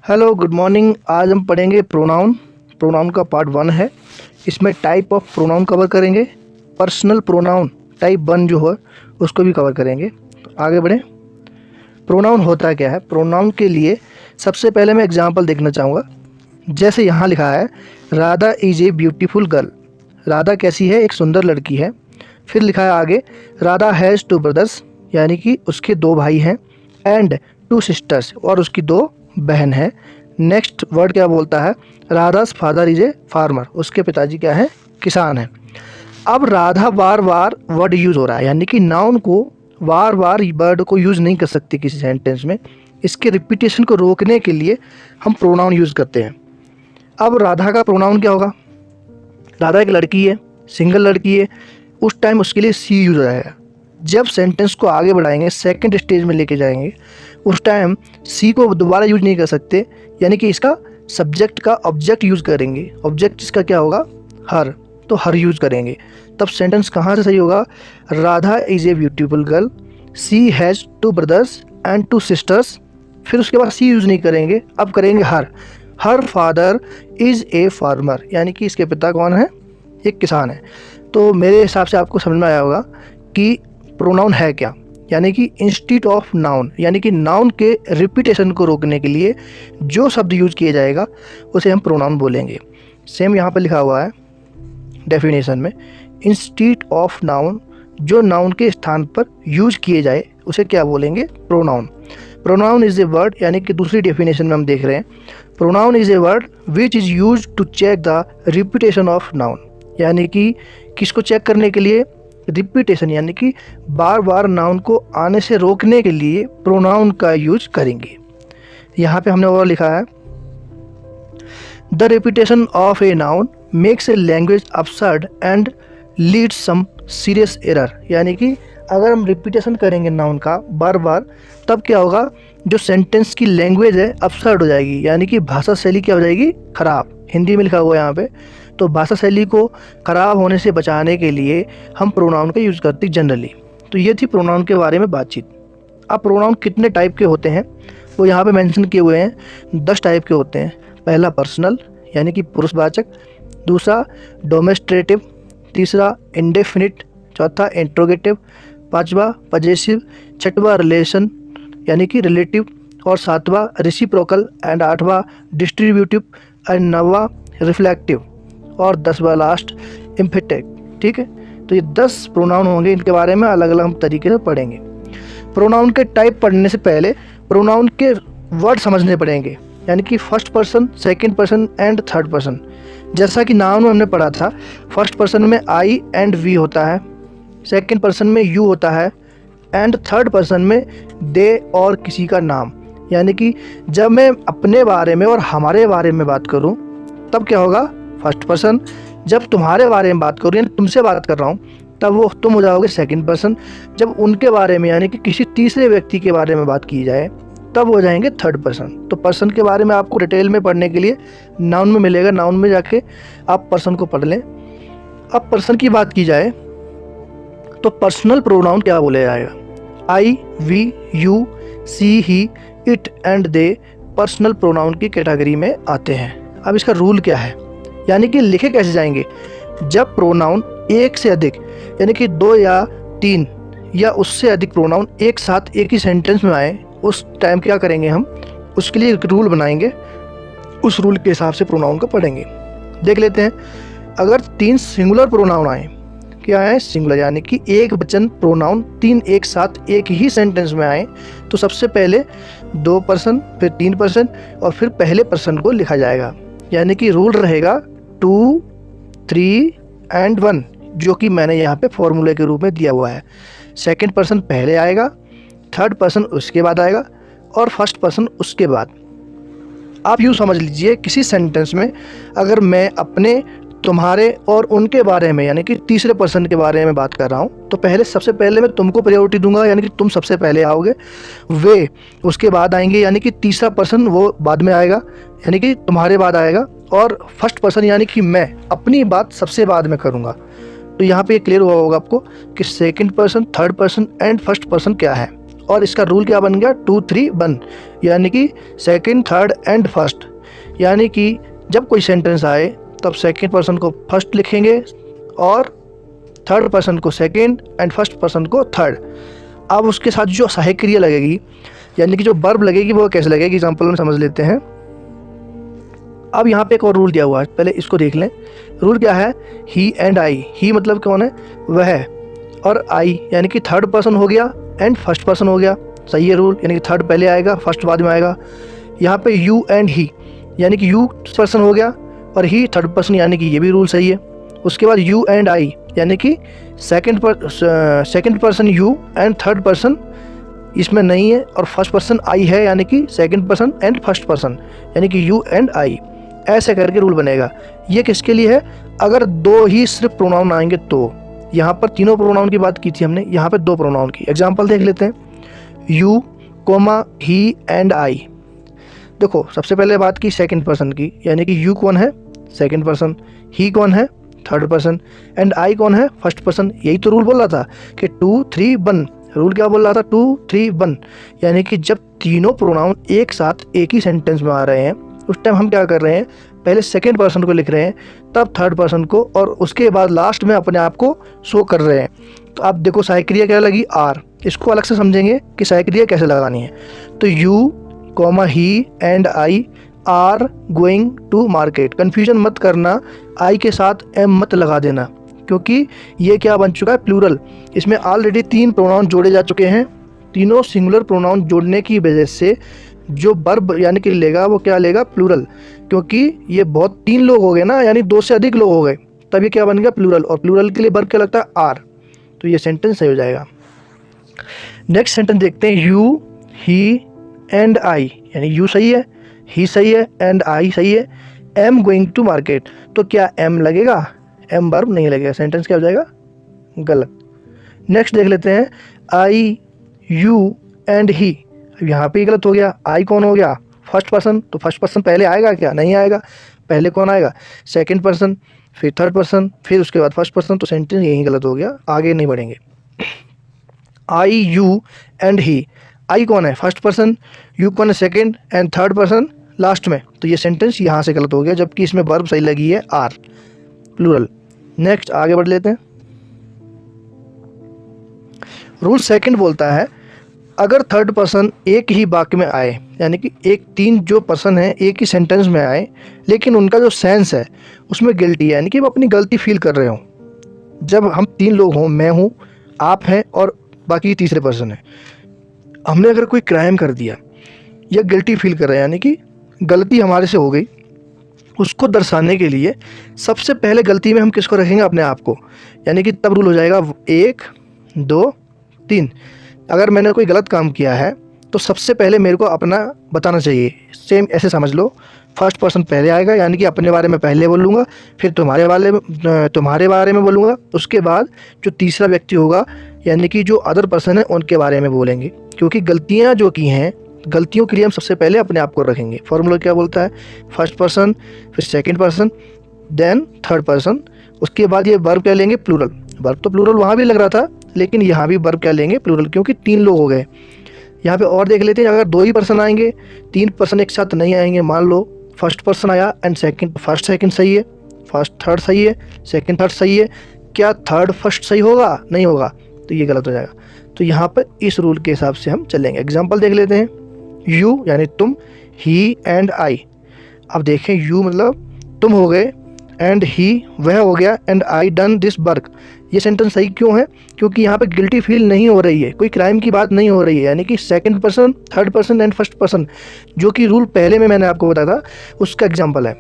Hello good morning. आज हम पढ़ेंगे प्रोनाउन। प्रोनाउन का पार्ट 1 है। इसमें टाइप ऑफ प्रोनाउन कवर करेंगे। पर्सनल प्रोनाउन टाइप 1 जो है उसको भी कवर करेंगे। तो आगे बढ़ें। प्रोनाउन होता क्या है? प्रोनाउन के लिए सबसे पहले मैं एग्जांपल देखना चाहूँगा। जैसे यहाँ लिखा है Radha is a beautiful girl. Radha कैसी है? एक सुंदर लड़की है। फिर लिखा है आगे राधा हैज़ 2 ब्रदर्स, यानी कि उसके 2 भाई हैं, एंड 2 सिस्टर्स, और उसकी 2 बहन है। नेक्स्ट वर्ड क्या बोलता है? Radha's father is a farmer. उसके पिताजी क्या है? किसान है। अब राधा बार बार वर्ड यूज़ हो रहा है, यानी कि नाउन को बार बार वर्ड को यूज़ नहीं कर सकते किसी सेंटेंस में। इसके रिपीटेशन को रोकने के लिए हम प्रोनाउन यूज़ करते हैं। अब राधा का प्रोनाउन क्या होगा? राधा एक लड़की है, सिंगल लड़की है, उस टाइम उसके लिए सी यूज हो जाएगा। जब सेंटेंस को आगे बढ़ाएंगे, सेकंड स्टेज में लेके जाएंगे, उस टाइम सी को दोबारा यूज नहीं कर सकते, यानी कि इसका सब्जेक्ट का ऑब्जेक्ट यूज करेंगे। ऑब्जेक्ट इसका क्या होगा? हर। तो हर यूज करेंगे। तब सेंटेंस कहाँ से सही होगा? Radha is a beautiful girl, she has 2 brothers and 2 sisters. फिर उसके बाद सी यूज नहीं करेंगे, अब करेंगे her. Her father is a farmer, यानी कि इसके पिता कौन है? एक किसान है। तो मेरे हिसाब से आपको समझ में आया होगा कि प्रोनाउन है क्या। यानी कि इंस्टीट्यूट ऑफ नाउन, यानी कि नाउन के रिपीटेशन को रोकने के लिए जो शब्द यूज किया जाएगा उसे हम प्रोनाउन बोलेंगे। सेम यहाँ पर लिखा हुआ है डेफिनेशन में, इंस्टीट्यूट ऑफ नाउन, जो नाउन के स्थान पर यूज किए जाए उसे क्या बोलेंगे? Pronoun. Pronoun is a word, यानी कि दूसरी डेफिनेशन में हम देख रहे हैं, pronoun is a word which is use to check the repetition of noun. यानी कि किसको चेक करने के लिए? रिपीटेशन, यानी कि बार बार नाउन को आने से रोकने के लिए प्रोनाउन का यूज करेंगे। यहाँ पे हमने और लिखा है the repetition of a noun makes a language absurd and leads some serious error. यानी कि अगर हम रिपीटेशन करेंगे नाउन का बार बार, तब क्या होगा? जो सेंटेंस की लैंग्वेज है absurd हो जाएगी, यानी कि भाषा शैली क्या हो जाएगी? खराब। हिंदी में लिखा हुआ है यहाँ पे। तो भाषा शैली को ख़राब होने से बचाने के लिए हम प्रोनाउन का यूज़ करते हैं जनरली। तो ये थी प्रोनाउन के बारे में बातचीत। अब प्रोनाउन कितने टाइप के होते हैं वो यहाँ पे मेंशन किए हुए हैं। 10 टाइप के होते हैं। पहला पर्सनल, यानी कि पुरुषवाचक। दूसरा डोमेस्ट्रेटिव। तीसरा इंडेफिनिट। चौथा इंट्रोगेटिव। पांचवा पजेसिव। छठवा रिलेशन, यानी कि रिलेटिव। और सातवां रेसिप्रोकल। एंड आठवां डिस्ट्रीब्यूटिव। एंड नौवां रिफ्लेक्टिव। और 10वां लास्ट एम्फेटिक। ठीक है, तो ये 10 प्रोनाउन होंगे। इनके बारे में अलग अलग हम तरीके से पढ़ेंगे। प्रोनाउन के टाइप पढ़ने से पहले प्रोनाउन के वर्ड समझने पड़ेंगे, यानी कि first person, second person and third person. जैसा कि नाउन में हमने पढ़ा था, फर्स्ट पर्सन में आई एंड वी होता है, सेकंड पर्सन में यू होता है, एंड थर्ड पर्सन में दे और किसी का नाम। यानी कि जब मैं अपने बारे में और हमारे बारे में बात करूं तब क्या होगा? First person. जब तुम्हारे बारे में बात करूँ, यानी तुमसे बात कर रहा हूँ, तब वो तुम हो जाओगे सेकंड पर्सन। जब उनके बारे में, यानी कि किसी तीसरे व्यक्ति के बारे में बात की जाए, तब हो जाएंगे थर्ड पर्सन। तो पर्सन के बारे में आपको डिटेल में पढ़ने के लिए नाउन में मिलेगा। नाउन में जाके आप पर्सन को पढ़ लें। अब पर्सन की बात की जाए तो पर्सनल प्रोनाउन क्या बोला जाएगा? I, we, you, she, he, it and they personal pronoun की कैटेगरी में आते हैं। अब इसका रूल क्या है, यानी कि लिखे कैसे जाएंगे? जब प्रोनाउन एक से अधिक, यानी कि 2 या 3 या उससे अधिक प्रोनाउन एक साथ एक ही सेंटेंस में आए, उस टाइम क्या करेंगे? हम उसके लिए एक रूल बनाएंगे। उस रूल के हिसाब से प्रोनाउन को पढ़ेंगे। देख लेते हैं। अगर 3 सिंगुलर प्रोनाउन आए, क्या है? सिंगुलर, यानी कि एक वचन प्रोनाउन 3 एक साथ एक ही सेंटेंस में आए, तो सबसे पहले 2 पर्सन, फिर 3 पर्सन और फिर पहले पर्सन को लिखा जाएगा। यानी कि रूल रहेगा 2, 3 एंड 1, जो कि मैंने यहाँ पे फॉर्मूले के रूप में दिया हुआ है। सेकंड पर्सन पहले आएगा, थर्ड पर्सन उसके बाद आएगा और फर्स्ट पर्सन उसके बाद। आप यूँ समझ लीजिए, किसी सेंटेंस में अगर मैं अपने, तुम्हारे और उनके बारे में, यानी कि तीसरे पर्सन के बारे में बात कर रहा हूँ, तो पहले सबसे पहले मैं तुमको प्रायोरिटी दूंगा, यानी कि तुम सबसे पहले आओगे, वे उसके बाद आएंगे, यानी कि तीसरा पर्सन वो बाद में आएगा, यानी कि तुम्हारे बाद आएगा, और फर्स्ट पर्सन यानी कि मैं अपनी बात सबसे बाद में करूँगा। तो यहाँ पे क्लियर हुआ होगा आपको कि second person, third person and first person क्या है। और इसका रूल क्या बन गया 2 3 1, यानी कि सेकंड, थर्ड एंड फर्स्ट। यानी कि जब कोई सेंटेंस आए तब सेकंड पर्सन को फर्स्ट लिखेंगे और थर्ड पर्सन को सेकंड एंड फर्स्ट पर्सन को थर्ड। अब उसके साथ जो सहायक क्रिया लगेगी यानी कि जो वर्ब लगेगी वो कैसे लगेगी, एग्जाम्पल में समझ लेते हैं। अब यहाँ पे एक और रूल दिया हुआ है, पहले इसको देख लें। रूल क्या है, ही एंड आई। ही मतलब कौन है, वह, और आई यानी कि थर्ड पर्सन हो गया एंड फर्स्ट पर्सन हो गया। सही है रूल, यानी कि थर्ड पहले आएगा, फर्स्ट बाद में आएगा। यहाँ पे यू एंड ही यानी कि यू पर्सन हो गया और ही थर्ड पर्सन, यानी कि ये भी रूल सही है। उसके बाद यू एंड आई यानी कि second person you and third person इसमें नहीं है, और फर्स्ट पर्सन आई है यानी कि second person and first person यानी कि यू एंड आई। ऐसे करके रूल बनेगा। ये किसके लिए है, अगर दो ही सिर्फ प्रोनाउन आएंगे तो। यहाँ पर तीनों प्रोनाउन की बात की थी हमने, यहाँ पे दो प्रोनाउन की। एग्जाम्पल देख लेते हैं, you comma he and I. देखो सबसे पहले बात की सेकंड पर्सन की, यानी कि यू कौन है, सेकंड पर्सन, ही कौन है, थर्ड पर्सन, एंड आई कौन है, फर्स्ट पर्सन। यही तो रूल बोल रहा था कि 2 3 1। रूल क्या बोल रहा था, 2 3 1, यानी कि जब तीनों प्रोनाउन एक साथ एक ही सेंटेंस में आ रहे हैं उस टाइम हम क्या कर रहे हैं, पहले सेकंड पर्सन को लिख रहे हैं, तब थर्ड पर्सन को, और उसके बाद लास्ट में अपने आप को शो कर रहे हैं। तो आप देखो सहायक क्रिया क्या लगी, आर। इसको अलग से समझेंगे कि सहायक क्रिया कैसे लगानी है। तो you comma he and I are going to market. Confusion मत करना, आई के साथ एम मत लगा देना, क्योंकि ये क्या बन चुका है, प्लूरल। इसमें ऑलरेडी 3 प्रोनाउन जोड़े जा चुके हैं। तीनों सिंगुलर प्रोनाउन जोड़ने की वजह से जो वर्ब यानी कि लेगा वो क्या लेगा, प्लूरल। क्योंकि ये बहुत 3 लोग हो गए ना, यानी 2 से अधिक लोग हो गए, तब ये क्या बन गया, प्लूरल। और प्लूरल के लिए वर्ब क्या लगता है, आर। तो ये सेंटेंस सही हो जाएगा। नेक्स्ट सेंटेंस देखते हैं, यू ही एंड आई, यानी यू सही है, ही सही है एंड आई सही है। एम गोइंग टू मार्केट, तो क्या एम लगेगा, एम वर्ब नहीं लगेगा, सेंटेंस क्या हो जाएगा, गलत। नेक्स्ट देख लेते हैं, आई यू एंड ही। यहाँ पे गलत हो गया, आई कौन हो गया, फर्स्ट पर्सन। तो फर्स्ट पर्सन पहले आएगा क्या, नहीं आएगा। पहले कौन आएगा, सेकंड पर्सन, फिर थर्ड पर्सन, फिर उसके बाद फर्स्ट पर्सन। तो सेंटेंस यही गलत हो गया, आगे नहीं बढ़ेंगे। आई यू एंड ही, आई कौन है, फर्स्ट पर्सन, यू कौन है, second, and third person last में। तो ये सेंटेंस यहाँ से गलत हो गया, जबकि इसमें वर्ब सही लगी है, आर, प्लूरल। नेक्स्ट आगे बढ़ लेते हैं। रूल सेकंड बोलता है, अगर थर्ड पर्सन एक ही वाक्य में आए, यानी कि एक 3 जो पर्सन है एक ही सेंटेंस में आए, लेकिन उनका जो सेंस है उसमें गिल्टी है, यानी कि वो अपनी गलती फील कर रहे हों। जब हम 3 लोग हों, मैं हूँ, आप हैं और बाकी तीसरे पर्सन है, हमने अगर कोई क्राइम कर दिया या गिल्टी फील कर रहे हैं, यानी कि गलती हमारे से हो गई, उसको दर्शाने के लिए सबसे पहले गलती में हम किसको रखेंगे, अपने आप को। यानी कि तब रूल हो जाएगा 1 2 3। अगर मैंने कोई गलत काम किया है तो सबसे पहले मेरे को अपना बताना चाहिए। सेम ऐसे समझ लो, फर्स्ट पर्सन पहले आएगा, यानी कि अपने बारे में पहले बोलूँगा, फिर तुम्हारे बारे में बोलूँगा, उसके बाद जो तीसरा व्यक्ति होगा यानी कि जो अदर पर्सन है उनके बारे में बोलेंगे। क्योंकि गलतियाँ जो की हैं, गलतियों के लिए हम सबसे पहले अपने आप को रखेंगे। फॉर्मूला क्या बोलता है, फर्स्ट पर्सन, फिर second person, then third person. उसके बाद ये वर्ब क्या लेंगे, प्लूरल। वर्ब तो प्लूरल वहाँ भी लग रहा था, लेकिन यहाँ भी वर्ब क्या लेंगे, प्लूरल, क्योंकि 3 लोग हो गए। यहाँ पे और देख लेते हैं, अगर 2 ही पर्सन आएंगे, 3 पर्सन एक साथ नहीं आएंगे। मान लो फर्स्ट पर्सन आया एंड सेकंड, फर्स्ट सेकंड सही है, फर्स्ट थर्ड सही है, सेकंड थर्ड सही है, क्या थर्ड फर्स्ट सही होगा, नहीं होगा, तो ये गलत हो जाएगा। तो यहाँ पर इस रूल के हिसाब से हम चलेंगे। एग्जाम्पल देख लेते हैं, यू यानी तुम, ही एंड आई। अब देखें, यू मतलब तुम हो गए, एंड ही वह हो गया, and I done this work. ये सेंटेंस सही क्यों है, क्योंकि यहाँ पे गिल्टी फील नहीं हो रही है, कोई क्राइम की बात नहीं हो रही है। यानी कि second person, third person and first person, जो कि रूल पहले में मैंने आपको बताया था, उसका एग्जाम्पल है।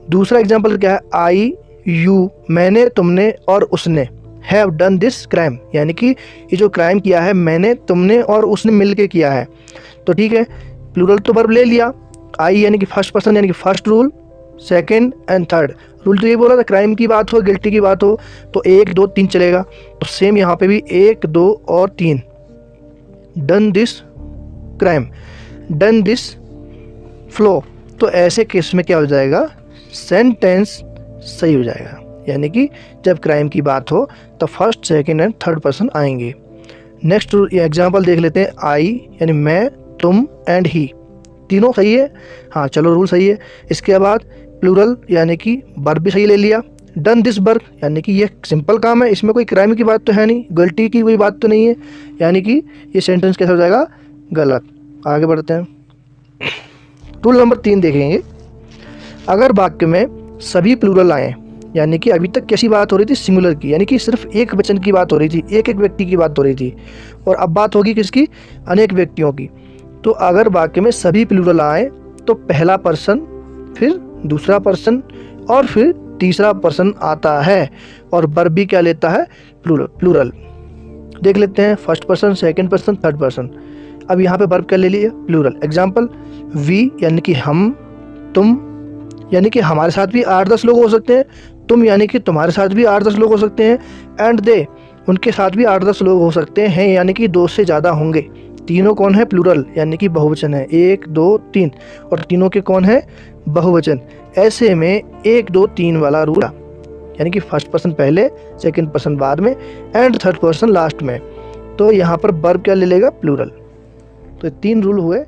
दूसरा एग्जाम्पल क्या है, आई यू मैंने, तुमने और उसने, हैव डन दिस क्राइम, यानी कि ये जो क्राइम किया है मैंने, तुमने और उसने मिल के किया है। तो ठीक है, प्लूरल तो वर्ब ले लिया, आई यानी कि फर्स्ट पर्सन यानी कि first rule, second and third rule. तो ये बोला था क्राइम की बात हो, गिल्टी की बात हो, तो 1 2 3 चलेगा। तो सेम यहाँ पे भी 1 2 और 3, done this crime, done this flow. तो ऐसे केस में क्या हो जाएगा, सेंटेंस सही हो जाएगा। यानी कि जब क्राइम की बात हो तो first second and third person आएंगे। नेक्स्ट एग्जाम्पल देख लेते हैं। आई यानी मैं, तुम एंड ही, तीनों सही है। हाँ चलो रूल सही है। इसके बाद प्लूरल यानी कि वर्ब भी सही ले लिया। डन दिस वर्क यानी कि ये सिंपल काम है, इसमें कोई क्राइम की बात तो है नहीं, गलती की कोई बात तो नहीं है, यानी कि ये सेंटेंस कैसा हो जाएगा, गलत। आगे बढ़ते हैं। रूल नंबर 3 देखेंगे। अगर वाक्य में सभी प्लूरल आए, यानी कि अभी तक कैसी बात हो रही थी, सिंगुलर की, यानी कि सिर्फ एक वचन की बात हो रही थी, एक एक व्यक्ति की बात हो रही थी, और अब बात होगी किसकी, अनेक व्यक्तियों की। तो अगर वाक्य में सभी प्लूरल आए तो पहला पर्सन, फिर दूसरा पर्सन और फिर तीसरा पर्सन आता है, और वर्ब भी क्या लेता है, प्लूरल। देख लेते हैं, first person, second person, third person. अब यहाँ पे वर्ब क्या ले लिया, प्लूरल। एग्जाम्पल, वी यानी कि हम, तुम यानी कि हमारे साथ भी 8-10 लोग हो सकते हैं, तुम यानी कि तुम्हारे साथ भी 8-10 लोग हो सकते हैं, एंड दे उनके साथ भी 8-10 लोग हो सकते हैं, यानी कि 2 से ज़्यादा होंगे। तीनों कौन है, प्लूरल यानी कि बहुवचन है, 1 2 3, और तीनों के कौन है, बहुवचन। ऐसे में 1 2 3 वाला रूल, यानी कि फर्स्ट पर्सन पहले, सेकंड पर्सन बाद में, एंड थर्ड पर्सन लास्ट में। तो यहाँ पर वर्ब क्या ले लेगा, प्लूरल। तो 3 रूल हुए।